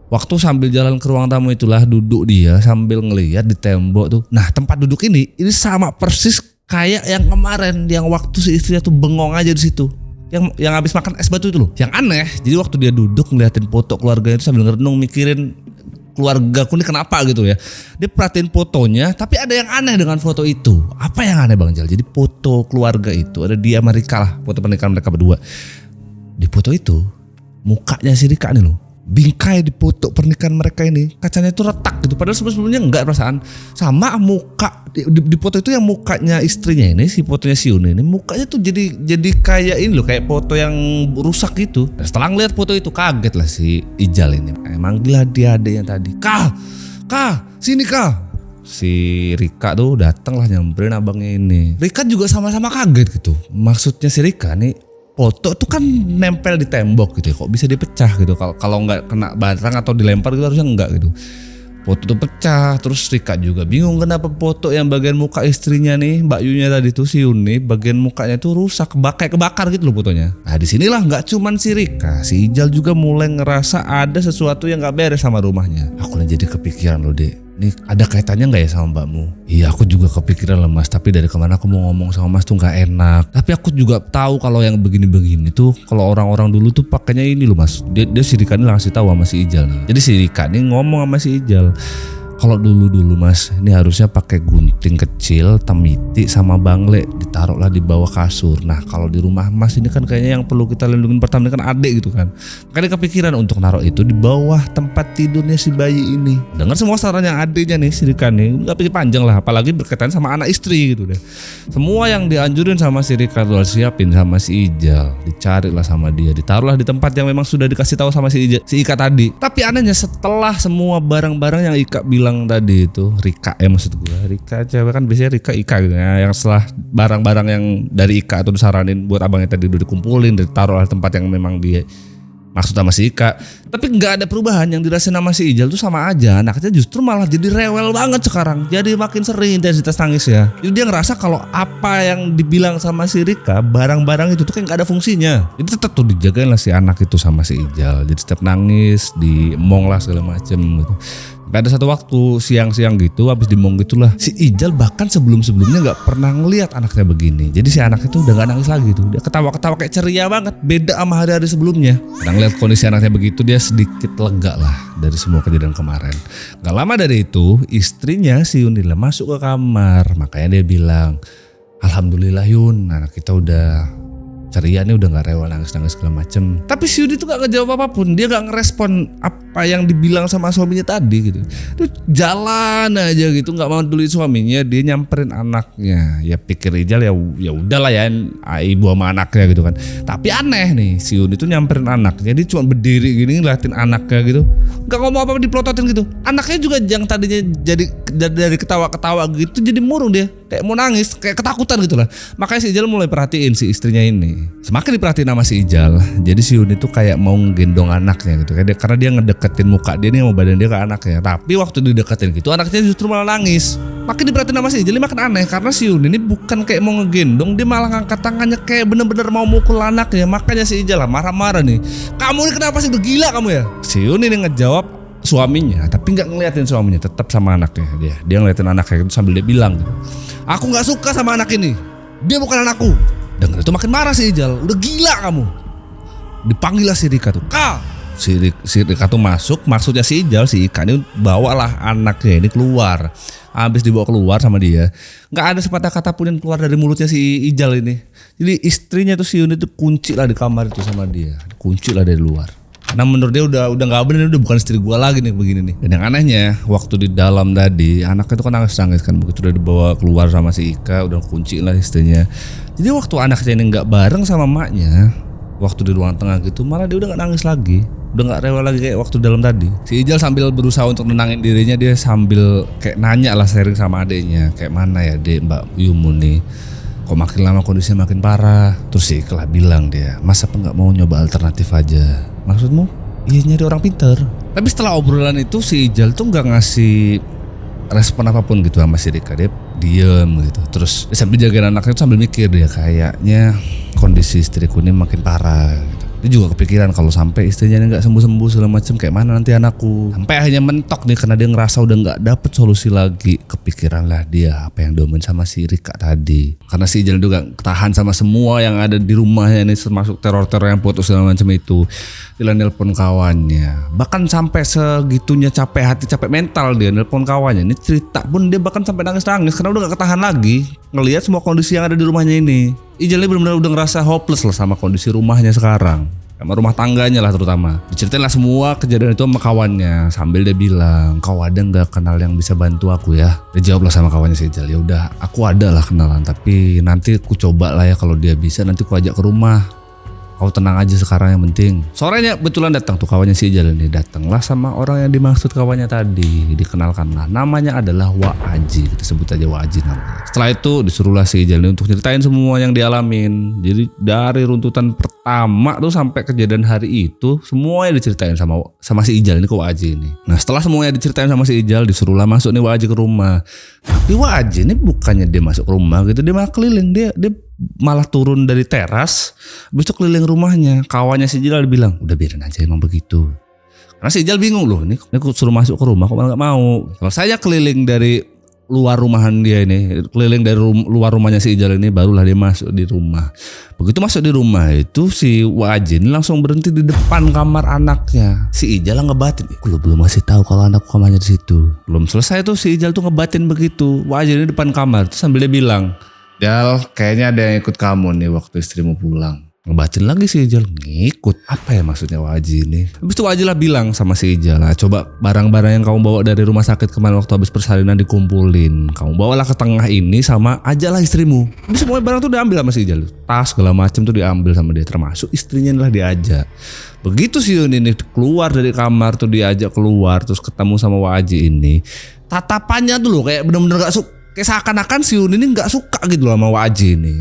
Waktu sambil jalan ke ruang tamu itulah duduk dia sambil ngelihat di tembok tuh. Nah tempat duduk ini sama persis kayak yang kemarin, yang waktu si istrinya tuh bengong aja di situ. Yang habis makan es batu itu loh. Yang aneh, jadi waktu dia duduk ngeliatin foto keluarganya itu sambil ngerenung mikirin keluargaku ini kenapa gitu ya. Dia perhatiin fotonya, tapi ada yang aneh dengan foto itu. Apa yang aneh Bang Jal? Jadi foto keluarga itu ada dia sama Rika lah, foto pernikahan mereka berdua. Di foto itu mukanya si Rika nih loh, bingkai di foto pernikahan mereka ini, kacanya itu retak gitu. Padahal sebelumnya enggak perasaan. Sama muka di foto itu yang mukanya istrinya ini, si fotonya si Yuni ini mukanya tuh jadi kayak ini loh, kayak foto yang rusak gitu. Dan setelah ngeliat foto itu kaget lah si Ijal ini. Manggil dia adeknya tadi. Kal, sini Kal. Si Rika tuh datang lah nyamperin abangnya ini. Rika juga sama-sama kaget gitu. Maksudnya si Rika nih, foto tuh kan nempel di tembok gitu ya, kok bisa dipecah gitu. Kalau nggak kena barang atau dilempar gitu harusnya enggak gitu. Foto tuh pecah, terus Rika juga bingung kenapa foto yang bagian muka istrinya nih, Mbak Yunya tadi tuh si Yuni, bagian mukanya tuh rusak, kayak kebakar gitu loh fotonya. Nah disinilah nggak cuman si Rika, si Ijal juga mulai ngerasa ada sesuatu yang nggak beres sama rumahnya. Aku jadi kepikiran loh dek. Ini ada kaitannya gak ya sama mbakmu? Iya aku juga kepikiran lah mas, tapi dari kemana aku mau ngomong sama mas tuh gak enak. Tapi aku juga tahu kalau yang begini-begini tuh, kalau orang-orang dulu tuh pakainya ini loh mas. Dia si Rika ini langsung tahu sama si Ijal nih. Jadi si Rika ini ngomong sama si Ijal, kalau dulu mas ini harusnya pakai gunting kecil, temiti sama bangle, ditaruhlah di bawah kasur. Nah kalau di rumah mas ini kan kayaknya yang perlu kita lindungin pertama kan adik gitu kan. Makanya kepikiran untuk naruh itu di bawah tempat tidurnya si bayi ini. Dengar semua saran yang adiknya nih si Rika nih, gak pikir panjang lah, apalagi berkaitan sama anak istri gitu deh. Semua yang dianjurin sama si Rika tuh siapin sama si Ijal, dicari lah sama dia, ditaruhlah di tempat yang memang sudah dikasih tahu sama si Ika tadi. Tapi anehnya setelah semua barang-barang yang Ika bilang tadi itu, Rika ya maksud gue, Rika cewek kan biasanya Rika Ika gitu ya, yang setelah barang-barang yang dari Ika atau disaranin buat abangnya tadi udah dikumpulin, ditaruh di tempat yang memang dia maksud sama si Ika. Tapi nggak ada perubahan, yang dirasain sama si Ijal tuh sama aja. Anaknya justru malah jadi rewel banget sekarang. Jadi makin sering intensitas nangisnya. Jadi dia ngerasa kalau apa yang dibilang sama si Rika, barang-barang itu tuh kayak nggak ada fungsinya. Jadi tetap tuh dijagain lah si anak itu sama si Ijal. Jadi setiap nangis, diemong lah segala macem gitu. Ada satu waktu siang-siang gitu, habis dimong gitulah, si Ijal bahkan sebelum-sebelumnya nggak pernah ngelihat anaknya begini. Jadi si anaknya tuh udah nggak nangis lagi tuh, dia ketawa-ketawa kayak ceria banget, beda sama hari-hari sebelumnya. Karena ngeliat kondisi anaknya begitu, dia sedikit lega lah dari semua kejadian kemarin. Gak lama dari itu, istrinya si Yunila masuk ke kamar, makanya dia bilang, alhamdulillah Yun, anak kita udah ceria nih, udah gak rewel nangis-nangis segala macem. Tapi si Yudi tuh gak ngejawab apapun, dia gak ngerespon apa yang dibilang sama suaminya tadi gitu. Dia jalan aja gitu, gak mau peduli suaminya, dia nyamperin anaknya. Ya pikir Ijal ya udahlah ya, ibu sama anaknya gitu kan. Tapi aneh nih, si Yudi tuh nyamperin anaknya, dia cuma berdiri gini ngeliatin anaknya gitu, gak ngomong apa-apa, dipelototin gitu. Anaknya juga yang tadinya jadi dari ketawa-ketawa gitu jadi murung dia, kayak mau nangis, kayak ketakutan gitu lah. Makanya si Ijal mulai perhatiin si istrinya ini. Semakin diperhatiin sama si Ijal, jadi si Yuni tuh kayak mau gendong anaknya gitu, karena dia ngedeketin muka dia nih sama badan dia ke anaknya. Tapi waktu dideketin gitu, anaknya justru malah nangis. Makin diperhatiin sama si Ijal, makin aneh, karena si Yuni ini bukan kayak mau ngegendong, dia malah ngangkat tangannya kayak bener-bener mau mukul anaknya. Makanya si Ijal lah marah-marah nih, kamu ini kenapa sih, udah gila kamu ya? Si Yuni ini ngejawab suaminya, tapi nggak ngeliatin suaminya, tetap sama anaknya. Dia ngeliatin anaknya itu sambil dia bilang gitu, aku nggak suka sama anak ini, dia bukan anakku. Dengar itu makin marah si Ijal, udah gila kamu. Dipanggil lah si Rika tuh, Kak. Si Rika tuh masuk, maksudnya si Ijal, si Ika ini bawalah anaknya ini keluar. Habis dibawa keluar sama dia, nggak ada sepatah kata pun yang keluar dari mulutnya si Ijal ini. Jadi istrinya tuh si Yuni tuh kunci lah di kamar itu sama dia, kunci lah dari luar. Karena menurut dia udah nggak bener, udah bukan istri gua lagi nih begini nih. Dan yang anehnya, waktu di dalam tadi anaknya itu kan nangis kan, begitu udah dibawa keluar sama si Ika, udah kunci lah istrinya. Jadi waktu anaknya ini nggak bareng sama maknya, waktu di ruang tengah gitu, malah dia udah nggak nangis lagi, udah nggak rewel lagi kayak waktu dalam tadi. Si Ijal sambil berusaha untuk nenangin dirinya, dia sambil kayak nanya lah, sharing sama adiknya, kayak mana ya dek Mbak Yumun nih, kok makin lama kondisinya makin parah. Terus si Ika bilang dia, masa apa nggak mau nyoba alternatif aja? Maksudmu? Iya, nyari orang pintar. Tapi setelah obrolan itu si Ijal tuh nggak ngasih respon apapun gitu sama si Rika, dia diem gitu. Terus dia sambil jagain anaknya tuh sambil mikir, dia kayaknya kondisi istriku ini makin parah gitu. Dia juga kepikiran kalau sampai istrinya ini nggak sembuh-sembuh segala macam, kayak mana nanti anakku. Sampai akhirnya mentok nih, karena dia ngerasa udah nggak dapet solusi lagi. Kepikiran lah dia apa yang domain sama si Rika tadi. Karena si Ijal juga tahan sama semua yang ada di rumahnya ini, termasuk teror-teror yang putus segala macam itu. Dia nelpon kawannya, bahkan sampai segitunya capek hati, capek mental dia nelpon kawannya. Ini cerita pun dia bahkan sampai nangis-nangis karena udah gak ketahan lagi ngelihat semua kondisi yang ada di rumahnya ini. Ijal benar-benar udah ngerasa hopeless lah sama kondisi rumahnya sekarang, sama rumah tangganya lah terutama. Diceritain lah semua kejadian itu sama kawannya, sambil dia bilang, kau ada nggak kenal yang bisa bantu aku ya? Dia jawab lah sama kawannya si Ijal, ya udah aku ada lah kenalan, tapi nanti aku coba lah ya, kalau dia bisa nanti aku ajak ke rumah. Kau tenang aja sekarang, yang penting. Sorenya betulan datang tuh kawannya si Ijal ini, datanglah sama orang yang dimaksud kawannya tadi. Dikenalkan lah, namanya adalah Wak Aji, kita sebut aja Wak Aji namanya. Setelah itu disuruhlah si Ijal ini untuk ceritain semua yang dialamin. Jadi dari runtutan pertama tuh sampai kejadian hari itu semuanya diceritain sama si Ijal ini ke Wak Aji ini. Nah setelah semuanya diceritain sama si Ijal, disuruhlah masuk nih Wak Aji ke rumah. Tapi Wak Aji ini bukannya dia masuk ke rumah gitu, dia malah keliling, dia malah turun dari teras, habis itu keliling rumahnya. Kawannya si Ijal bilang, udah biarin aja emang begitu. Karena si Ijal bingung loh, ini aku suruh masuk ke rumah kok malah gak mau. Kalau saya keliling dari luar rumahan dia ini, keliling dari luar rumahnya si Ijal ini, barulah dia masuk di rumah. Begitu masuk di rumah itu, si Wajin langsung berhenti di depan kamar anaknya. Si Ijal ngebatin, aku belum masih tahu kalau anakku kamarnya di situ. Belum selesai tuh si Ijal tuh ngebatin begitu. Wajin di depan kamar, terus sambil dia bilang, Jal, kayaknya ada yang ikut kamu nih waktu istrimu pulang. Ngebatin lagi si Ijal, ngikut. Apa ya maksudnya Waji ini? Habis itu Waji lah bilang sama si Ijal, lah coba barang-barang yang kamu bawa dari rumah sakit kemarin waktu habis persalinan dikumpulin. Kamu bawalah ke tengah ini sama ajalah istrimu. Jadi semua barang tuh diambil sama si Ijal. Tas segala macam tuh diambil sama dia, termasuk istrinya lah diajak. Begitu si Yun ini keluar dari kamar tuh diajak keluar, terus ketemu sama Waji ini. Tatapannya tuh loh kayak bener-bener gak suka. Kayak seakan-akan si Yun ini gak suka gitu loh sama Waji ini.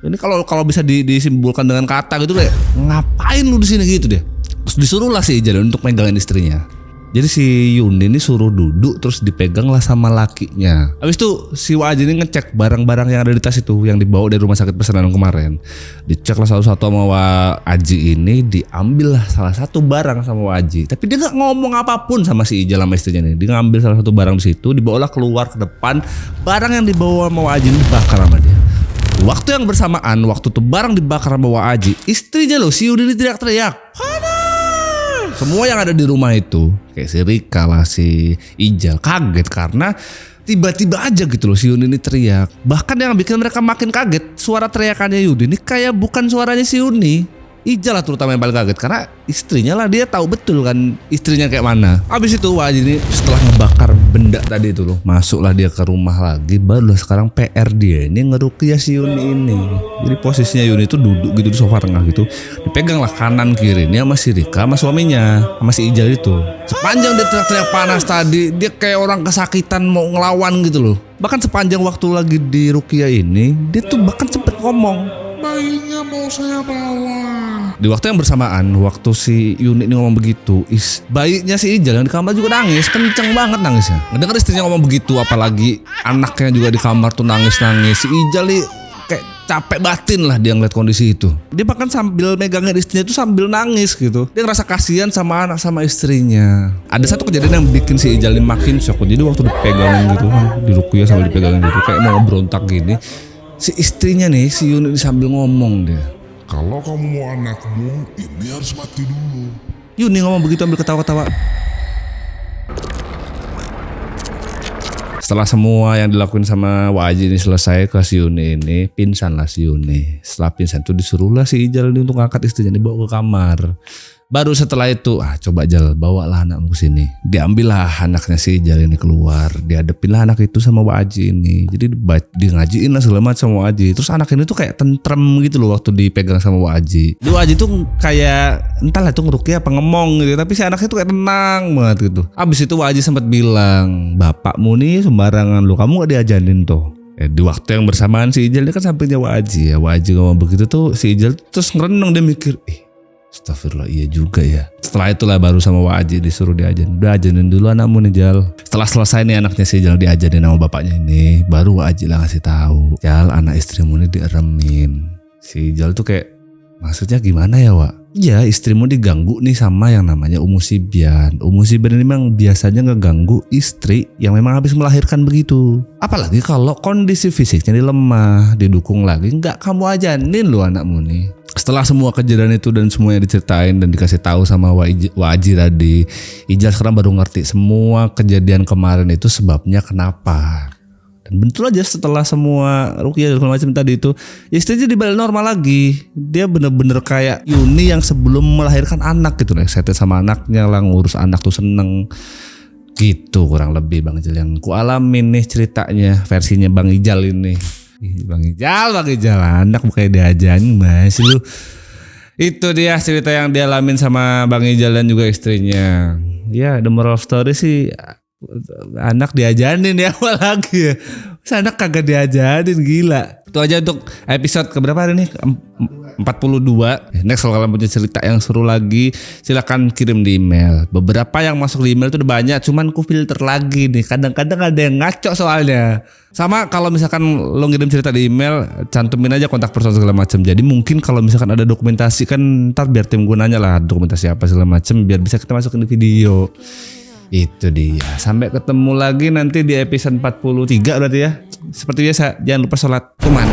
Ini kalau bisa disimpulkan dengan kata gitu kayak, ngapain lu di sini gitu deh. Terus Terus disuruhlah si Ijal untuk megangin istrinya. Jadi si Yuni ini suruh duduk terus dipegang lah sama lakinya. Habis itu si Wa Aji ini ngecek barang-barang yang ada di tas itu yang dibawa dari rumah sakit pesanan kemarin. Dicek lah satu-satu sama Wa Aji ini, diambil lah salah satu barang sama Wa Aji. Tapi dia nggak ngomong apapun sama si Ijal sama istrinya nih. Dia ngambil salah satu barang di situ, dibawalah keluar ke depan. Barang yang dibawa sama Wa Aji ini dibakar sama dia. Waktu yang bersamaan, waktu tuh barang dibakar sama Wa Aji, istrinya loh si Yuni ini teriak-teriak. Semua yang ada di rumah itu, kayak si Rika lah, si Ijal, kaget karena tiba-tiba aja gitu loh si Yuni ini teriak. Bahkan yang bikin mereka makin kaget, suara teriakannya Yuni ini kayak bukan suaranya si Yuni. Ijal lah terutama yang paling kaget karena istrinya lah, dia tahu betul kan istrinya kayak mana. Abis itu Wa Aji ini setelah ngebakar benda tadi itu loh, masuklah dia ke rumah lagi. Barulah sekarang PR dia ini ngeruqyah si Yuni ini. Jadi posisinya Yuni itu duduk gitu di sofa tengah gitu, dipegang lah kanan kiri ini sama si Rika sama suaminya sama si Ijal itu. Sepanjang dia teriak-teriak panas tadi, dia kayak orang kesakitan mau ngelawan gitu loh. Bahkan sepanjang waktu lagi di ruqyah ini, dia tuh bahkan sempet ngomong, bayinya mau saya bawa. Di waktu yang bersamaan, waktu si Yuni ini ngomong begitu, bayinya si Ijal yang di kamar juga nangis, kenceng banget nangisnya. Ngedenger istrinya ngomong begitu, apalagi anaknya juga di kamar tuh nangis-nangis. Si Ijal nih kayak capek batin lah dia ngeliat kondisi itu. Dia bahkan sambil megangin istrinya itu sambil nangis gitu. Dia ngerasa kasihan sama anak sama istrinya. Ada satu kejadian yang bikin si Ijal ini makin shock. Jadi waktu dipegangin gitu kan, di ruqyah sambil dipegangin gitu, kayak mau berontak gini. Si istrinya nih, si Yuni sambil ngomong dia, kalau kamu mau anakmu, ini harus mati dulu. Yuni ngomong begitu ambil ketawa-ketawa. Setelah semua yang dilakuin sama Wa Aji ini selesai, ke si Yuni ini pingsan lah si Yuni. Setelah pingsan itu disuruhlah si Ijal ini untuk ngangkat istrinya, dibawa ke kamar. Baru setelah itu, coba Jal, bawalah anakmu ke sini. Diambillah anaknya si Ijal ini keluar, dihadapinlah anak itu sama Wa Aji ini. Jadi di ngajiin lah segala macam sama Wa Aji. Terus anak ini tuh kayak tentrem gitu loh waktu dipegang sama Wa Aji. Wa Aji tuh kayak entahlah itu ngeruqyah apa ngemong gitu, tapi si anaknya tuh kayak tenang banget gitu. Abis itu Wa Aji sempat bilang, bapakmu nih sembarangan lu, kamu gak diajarin tuh. Di waktu yang bersamaan si Ijal ini kan sampingnya Wa Aji ya. Wa Aji ngomong begitu tuh si Ijal terus ngerenung, dia mikir, astagfirullah, iya juga ya. Setelah itulah baru sama Wa Aji disuruh diajarin. Udah ajarin dulu anakmu nih Jal. Setelah selesai nih anaknya si Jal diajarin sama bapaknya ini, baru Wa Aji lah ngasih tahu, Jal, anak istrimu ini dieremin. Si Jal tuh kayak, maksudnya gimana ya Wak? Iya, istrimu diganggu nih sama yang namanya Umu Sibyan. Umu Sibyan ini memang biasanya ngeganggu istri yang memang habis melahirkan begitu. Apalagi kalau kondisi fisiknya lemah, didukung lagi, nggak kamu ajanin lu anakmu nih. Setelah semua kejadian itu dan semuanya diceritain dan dikasih tahu sama Wa Aji tadi, Ijal sekarang baru ngerti semua kejadian kemarin itu sebabnya kenapa. Dan betul aja setelah semua ruqyah dan segala macam tadi itu, istrinya dibalik normal lagi. Dia bener-bener kayak Yuni yang sebelum melahirkan anak gitu lah, excited sama anaknya lah, ngurus anak tuh seneng. Gitu kurang lebih Bang Ijal yang ku alamin nih ceritanya, versinya Bang Ijal ini. Bang Ijal, anak bukannya diajarin masih lu. Itu dia cerita yang dia alamin sama Bang Ijal dan juga istrinya. Ya, the moral of story sih, anak diajarin ya, apalagi ya. Anak kagak diajarin, gila. Itu aja untuk episode keberapa hari ini? 42. Next kalau kalian punya cerita yang seru lagi, silakan kirim di email. Beberapa yang masuk di email itu udah banyak, cuman ku filter lagi nih. Kadang-kadang ada yang ngaco soalnya. Sama kalau misalkan lo ngirim cerita di email, cantumin aja kontak person segala macam. Jadi mungkin kalau misalkan ada dokumentasi kan ntar biar tim gue nanya lah dokumentasi apa segala macam, biar bisa kita masukin di video. Itu dia. Sampai ketemu lagi nanti di episode 43 berarti ya. Seperti biasa, jangan lupa sholat. Kuman.